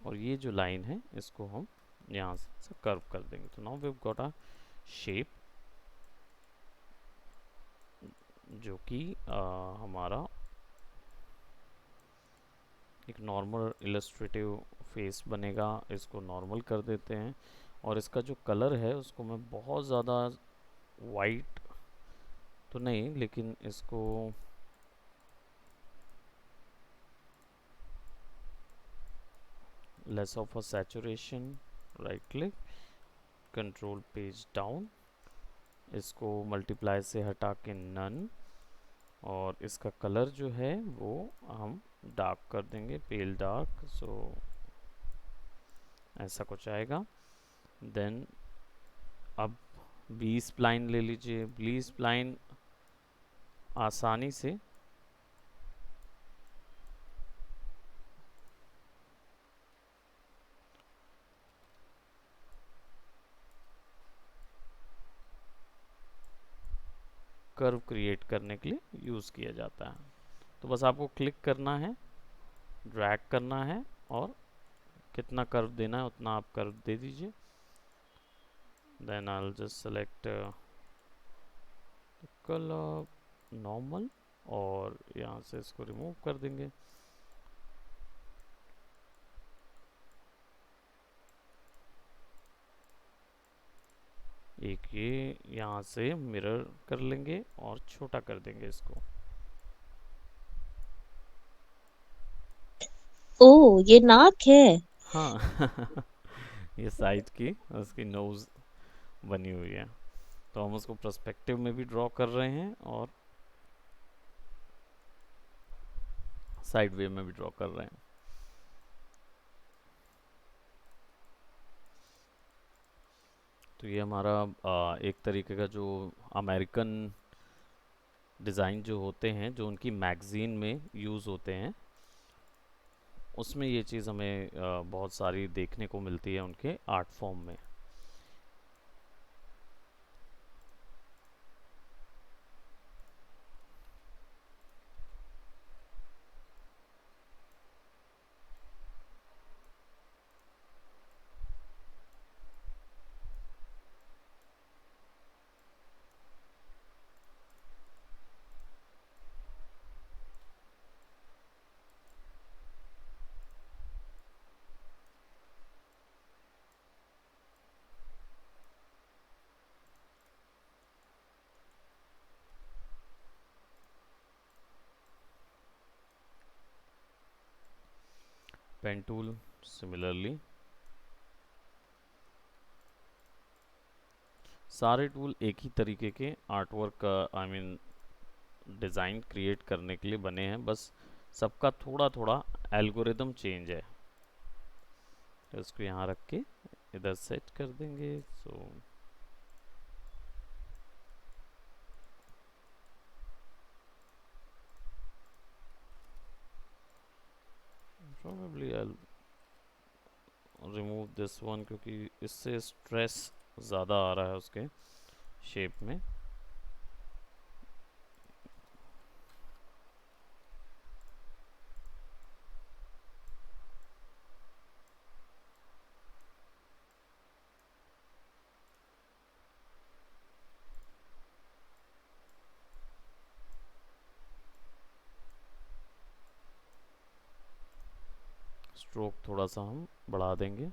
और ये जो लाइन है इसको हम यहाँ से कर्व कर देंगे। तो now we have got a shape जो कि हमारा एक नॉर्मल इलस्ट्रेटिव फेस बनेगा। इसको नॉर्मल कर देते हैं और इसका जो कलर है उसको मैं बहुत ज़्यादा वाइट तो नहीं, लेकिन इसको less of a saturation, right click, control page down, इसको मल्टीप्लाई से हटा के नन, और इसका कलर जो है वो हम डार्क कर देंगे, पेल डार्क। सो ऐसा कुछ आएगा। देन अब बी स्प्लाइन ले लीजिए। बी स्प्लाइन आसानी से कर्व क्रिएट करने के लिए यूज़ किया जाता है। तो बस आपको क्लिक करना है, ड्रैग करना है और कितना कर्व देना है उतना आप कर्व दे दीजिए। Then I will just select colour normal और यहाँ से इसको रिमूव कर देंगे। एक ये यहाँ से मिरर कर लेंगे और छोटा कर देंगे इसको। ओ, ये नाक है। हाँ ये साइड की उसकी नोज बनी हुई है। तो हम उसको पर्सपेक्टिव में भी ड्रॉ कर रहे हैं और साइड वे में भी ड्रॉ कर रहे हैं। तो ये हमारा एक तरीके का जो अमेरिकन डिज़ाइन जो होते हैं, जो उनकी मैगज़ीन में यूज़ होते हैं, उसमें ये चीज़ हमें बहुत सारी देखने को मिलती है उनके आर्ट फॉर्म में। पेन टूल सिमिलरली, सारे टूल एक ही तरीके के आर्ट वर्क का आई मीन डिज़ाइन क्रिएट करने के लिए बने हैं, बस सबका थोड़ा थोड़ा एल्गोरिदम चेंज है। तो इसको यहाँ रख के इधर सेट कर देंगे। सो probably I'll remove this one, क्योंकि इससे स्ट्रेस ज़्यादा आ रहा है उसके शेप में। स्ट्रोक थोड़ा सा हम बढ़ा देंगे।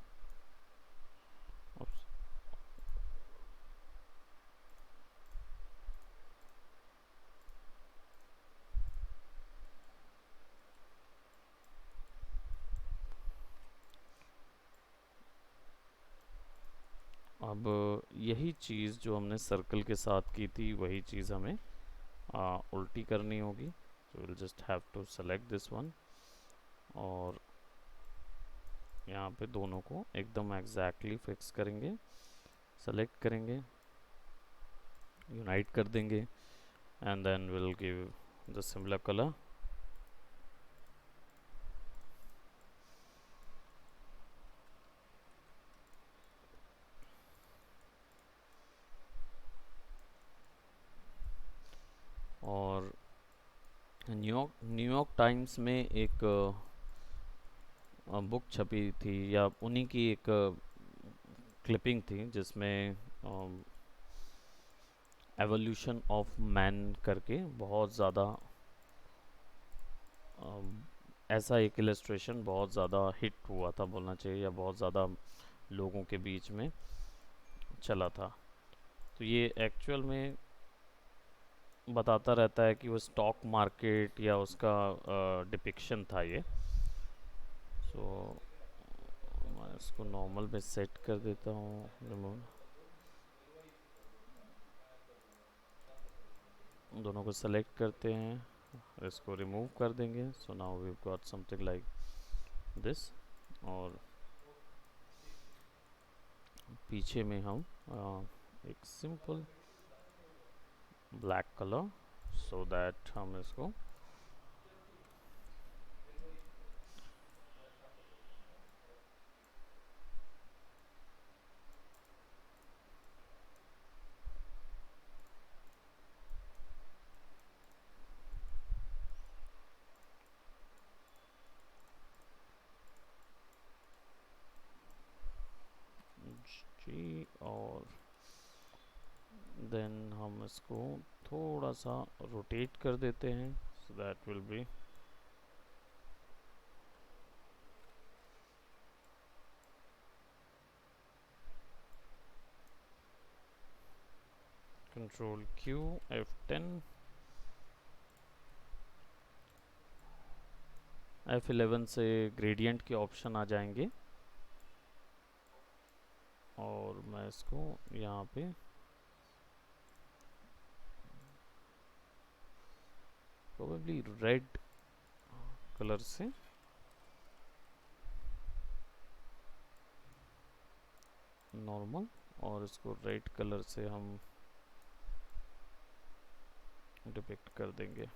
अब यही चीज़ जो हमने सर्कल के साथ की थी, वही चीज़ हमें उल्टी करनी होगी। तो will just have to select this one और यहाँ पे दोनों को एकदम एग्जैक्टली फिक्स करेंगे, सेलेक्ट करेंगे, यूनाइट कर देंगे and then will give the similar colour. और न्यूयॉर्क टाइम्स में एक बुक छपी थी, या उन्हीं की एक क्लिपिंग थी, जिसमें एवोल्यूशन ऑफ मैन करके बहुत ज़्यादा ऐसा एक इलस्ट्रेशन बहुत ज़्यादा हिट हुआ था बोलना चाहिए, या बहुत ज़्यादा लोगों के बीच में चला था। तो ये एक्चुअल में बताता रहता है कि वो स्टॉक मार्केट या उसका डिपिक्शन था ये। सो मैं इसको नॉर्मल में सेट कर देता हूँ, रिमूव, दोनों को सेलेक्ट करते हैं, इसको रिमूव कर देंगे। So now we got something like this. और पीछे में हम एक simple black colour, so that हम इसको जी, और देन हम इसको थोड़ा सा रोटेट कर देते हैं, सो that will be control Q F10, F11 से ग्रेडियंट के ऑप्शन आ जाएंगे और मैं इसको यहाँ पे प्रोबेबली रेड कलर से नॉर्मल, और इसको रेड कलर से हम डिपिक्ट कर देंगे।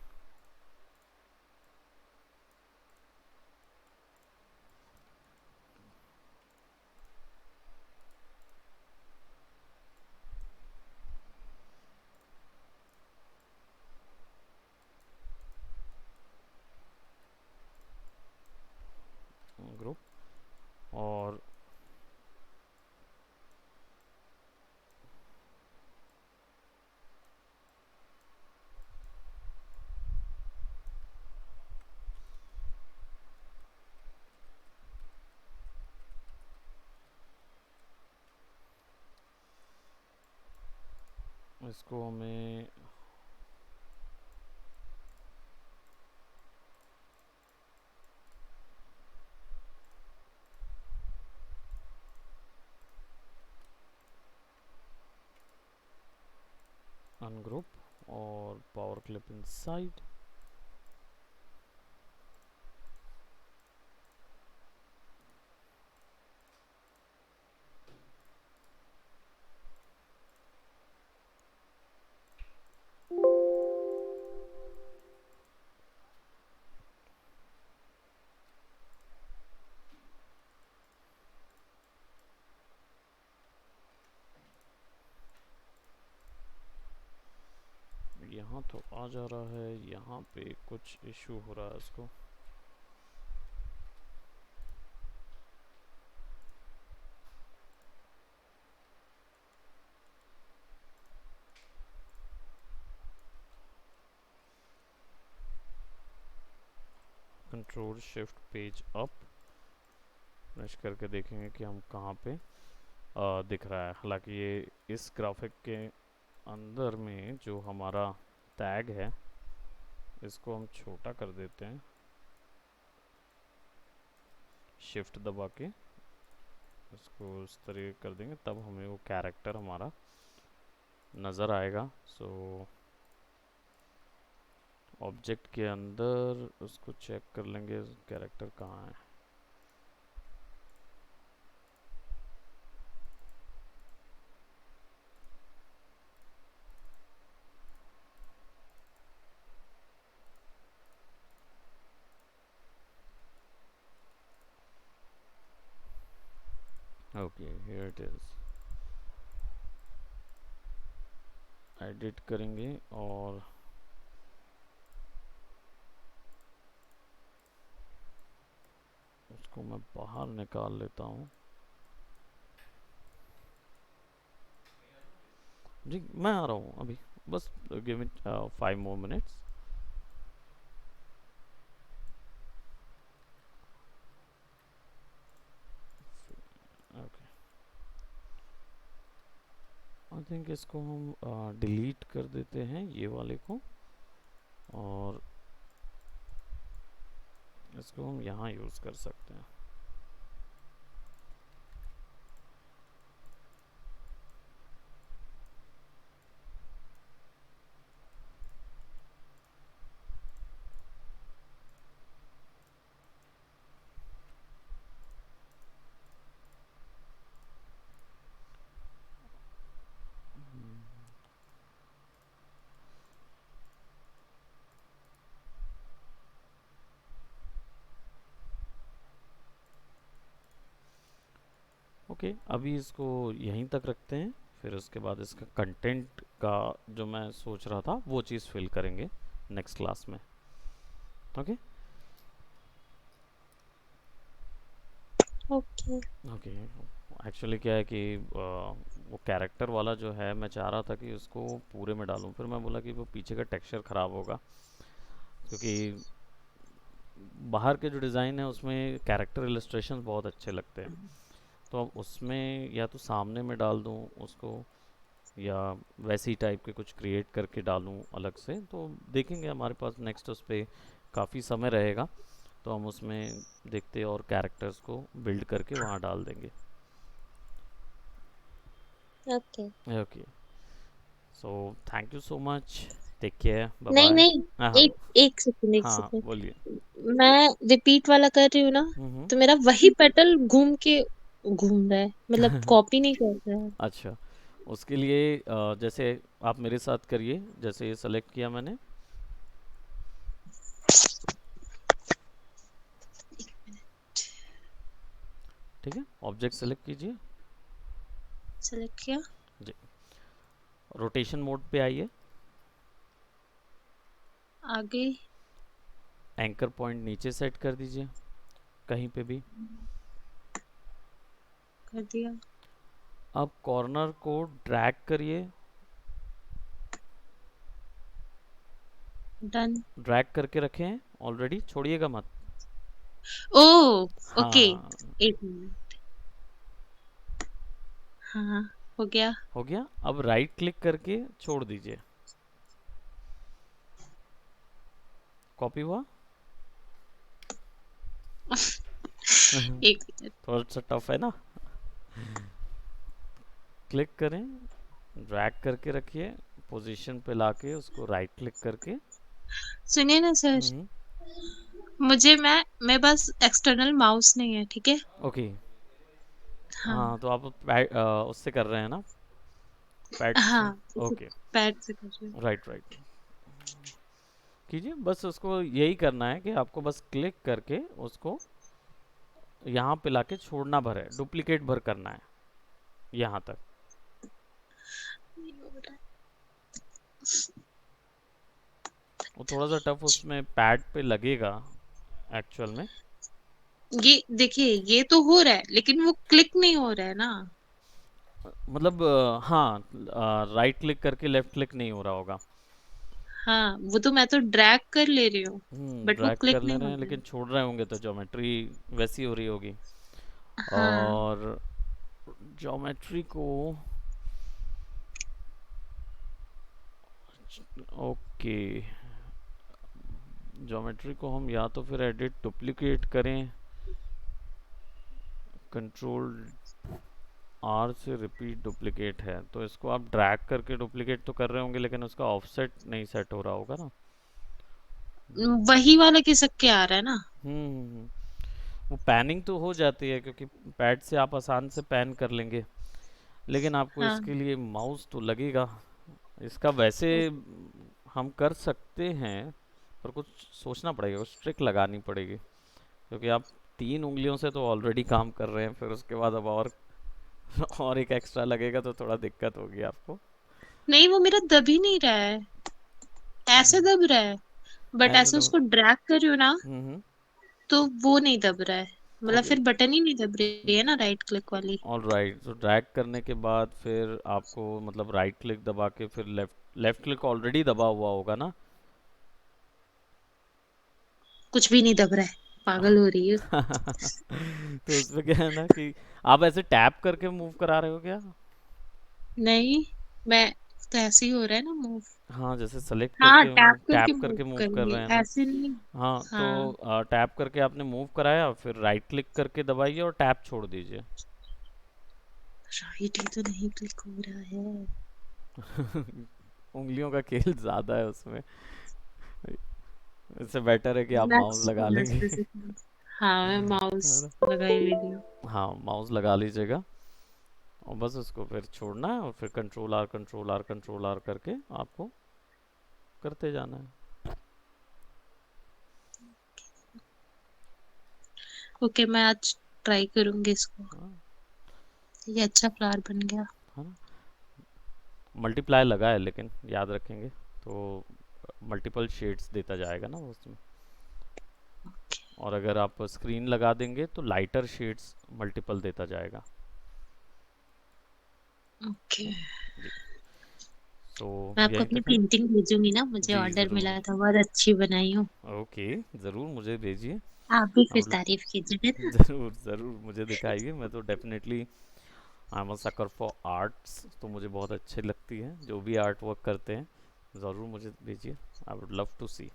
ग्रुप, और इसको हमें अनग्रुप और पावर क्लिप इनसाइड। यहाँ तो आ जा रहा है, यहाँ पे कुछ इशू हो रहा है इसको। Control shift page up, fresh करके देखेंगे कि हम कहाँ पे दिख रहा है। हालांकि ये इस ग्राफिक के अंदर में जो हमारा टैग है, इसको हम छोटा कर देते हैं शिफ्ट दबा के, इसको इस तरह कर देंगे, तब हमें वो कैरेक्टर हमारा नज़र आएगा। सो ऑब्जेक्ट के अंदर उसको चेक कर लेंगे कैरेक्टर कहाँ है। Okay, here it is. Edit करेंगे और उसको मैं बाहर निकाल लेता हूँ। जी मैं आ रहा हूँ अभी, बस give me 5 more minutes। Okay, I think इसको हम डिलीट कर देते हैं ये वाले को, और इसको हम यहाँ यूज़ कर सकते हैं। ओके, अभी इसको यहीं तक रखते हैं, फिर उसके बाद इसका कंटेंट का जो मैं सोच रहा था वो चीज़ फिल करेंगे नेक्स्ट क्लास में। Okay okay. ओके। एक्चुअली क्या है कि वो कैरेक्टर वाला जो है, मैं चाह रहा था कि उसको पूरे में डालूं, फिर मैं बोला कि वो पीछे का टेक्सचर ख़राब होगा, क्योंकि बाहर के जो डिज़ाइन है उसमें कैरेक्टर इलस्ट्रेशन बहुत अच्छे लगते हैं। तो अब उसमें या तो सामने में डाल दूं उसको, या वैसी टाइप के कुछ क्रिएट करके डालूं अलग से, तो देखेंगे। हमारे पास नेक्स्ट उस पर काफ़ी समय रहेगा, तो हम उसमें देखते और कैरेक्टर्स को बिल्ड करके वहाँ डाल देंगे। Okay. Okay, so thank you so much. Take care, bye नहीं बाय। नहीं, हाँ हाँ। एक एक सेकंड, एक हाँ सेकंड। बोलिए। मैं रिपीट वाला कर रही हूँ ना, तो मेरा वही पेटल घूम के घूम रहा है, मतलब कॉपी नहीं कर रहा है। अच्छा, उसके लिए जैसे आप मेरे साथ करिए, जैसे ये सेलेक्ट किया मैंने। ठीक है, ऑब्जेक्ट सेलेक्ट कीजिए। सेलेक्ट किया। जी, रोटेशन मोड पे आइए। आगे। एंकर पॉइंट नीचे सेट कर दीजिए, कहीं पे भी। कर दिया। अब कॉर्नर को ड्रैग करिए। डन। ड्रैग करके रखे हैं ऑलरेडी, छोड़िएगा मत। ओ। ओके। हाँ, एक मिनट। हाँ, हो गया। हो गया। अब राइट क्लिक करके छोड़ दीजिए। कॉपी हुआ। एक मिनट। थोड़ा सा टफ है ना। क्लिक करें, ड्रैग करके रखिए, पोजीशन पे लाके उसको राइट क्लिक करके। सुनिए ना सर, हम्म। मुझे मैं बस एक्सटर्नल माउस नहीं है, ठीक है। ओके। हाँ। हाँ तो आप उससे कर रहे हैं ना, पैड से। हाँ, इसे ओके। पैड से कर रही हूँ। राइट राइट, कीजिए। बस उसको यही करना है कि आपको बस क्लिक करके उसको यहाँ पे लाके छोड़ना भर है, डुप्लीकेट भर करना है यहाँ तक। नहीं हो रहा वो थोड़ा सा टफ उसमें पैड पे लगेगा एक्चुअल में। है। ये देखिए, ये तो हो रहा है लेकिन वो क्लिक नहीं हो रहा है ना। मतलब हाँ, राइट क्लिक करके लेफ्ट क्लिक नहीं हो रहा होगा। हाँ, वो तो मैं तो ड्रैग कर ले रही हूँ, बट वो ड्रैग क्लिक कर ले नहीं रहे हो हैं रहा है। लेकिन छोड़ रहे होंगे तो ज्योमेट्री वैसी हो रही होगी। हाँ। और ज्योमेट्री को, ओके, ज्योमेट्री को हम या तो फिर एडिट डुप्लीकेट करें, कंट्रोल आर से रिपीट डुप्लीकेट है, तो इसको आप ड्रैग करके डुप्लीकेट तो कर रहे होंगे लेकिन उसका ऑफसेट नहीं सेट हो रहा होगा ना। वही वाला खिसक के आ रहा है ना। हम्म। वो पैनिंग तो हो जाती है क्योंकि पैड से आप आसान से पैन कर लेंगे, लेकिन आपको हाँ। इसके लिए माउस तो लगेगा। इसका वैसे हम कर सकते हैं, पर कुछ सोचना पड़ेगा, कुछ ट्रिक लगानी पड़ेगी, क्योंकि आप 3 उंगलियों से तो ऑलरेडी काम कर रहे हैं, फिर उसके बाद अब और और एक एक्स्ट्रा लगेगा तो थोड़ा दिक्कत होगी आपको। नहीं, वो मेरा दब ही नहीं रहा है, ऐसे हम्म, दब रहा है। बट ऐसे ऐसे तो। उसको ड्रैग कर रही हूँ ना, हम्म। तो वो नहीं दब रहा है। मतलब ओके। फिर बटन ही नहीं दब रही है ना, राइट क्लिक वाली। ऑल राइट, तो ड्रैग करने के बाद फिर आपको मतलब राइट क्लिक दबा के फिर लेफ्ट लेफ्ट क्लिक ऑलरेडी दबा हुआ होगा ना। कुछ भी नहीं दब रहा है, पागल हो रही है। तो उसमें क्या है ना कि आप ऐसे टैप करके मूव करा रहे हो क्या। नहीं, मैं तो ऐसे ही हो रहा है ना मूव। हाँ, जैसे सेलेक्ट हाँ, करके टैप करके टैप मूव करके मूव कर करेंगे, रहे हैं ना। ऐसे नहीं। हाँ तो हाँ। टैप करके आपने मूव कराया, फिर राइट क्लिक करके दबाइए और टैप छोड़ दीजिए। राइट ही तो नहीं क्लिक हो रहा है। उंगलियों का खेल ज़्यादा है उसमें, इससे बेटर है कि आप माउस नेक्स्ट लगा नेक्स्ट लेंगे। जैसे। हाँ, मैं है माउस ना। लगा ही ले रही हूँ। हाँ, माउस लगा लीजिएगा और बस उसको फिर छोड़ना है और फिर control R control R control R करके आपको करते जाना है। ओके, मैं आज ट्राई करूंगी इसको। हाँ, ये अच्छा फ्लावर बन गया। है ना। मल्टीप्लाई लगा है लेकिन याद रखेंगे तो मल्टीपल शेड्स देता जाएगा ना वो उसमें। और अगर आप स्क्रीन लगा देंगे तो लाइटर शेड्स मल्टीपल देता जाएगा। ओके। जी। सो मैं आपको यहीं अपनी तक है। पेंटिंग भेजूंगी ना, मुझे जी ऑर्डर ज़रूर। मिला था, बहुत अच्छी बनाई हूँ। ओके, ज़रूर मुझे भेजिए। आप भी फिर अब तारीफ कीजिएगा ना। ज़रूर ज़रूर मुझे दिखाइए, मैं तो definitely I am a sucker for arts, तो मुझे बहुत अच्छी लगती है जो भी आर्ट वर्क करते हैं। ज़रूर मुझे भेजिए, आई वुड लव टू सी।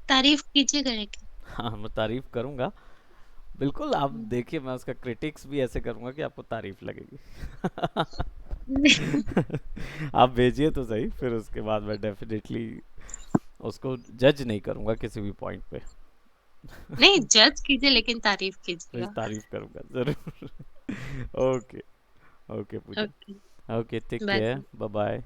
तारीफ कीजिएगा लेकिन। हाँ, मैं तारीफ़ करूँगा। बिल्कुल, आप देखिए मैं उसका क्रिटिक्स भी ऐसे करूँगा कि आपको तारीफ़ लगेगी। आप भेजिए तो सही, फिर उसके बाद मैं डेफिनेटली उसको जज नहीं करूंगा किसी भी पॉइंट पे। नहीं, जज कीजिए लेकिन तारीफ फिर कीजिएगा। तारीफ करूंगा जरूर। Okay. Okay Pooja. Okay. Okay, take bye. Care, bye bye.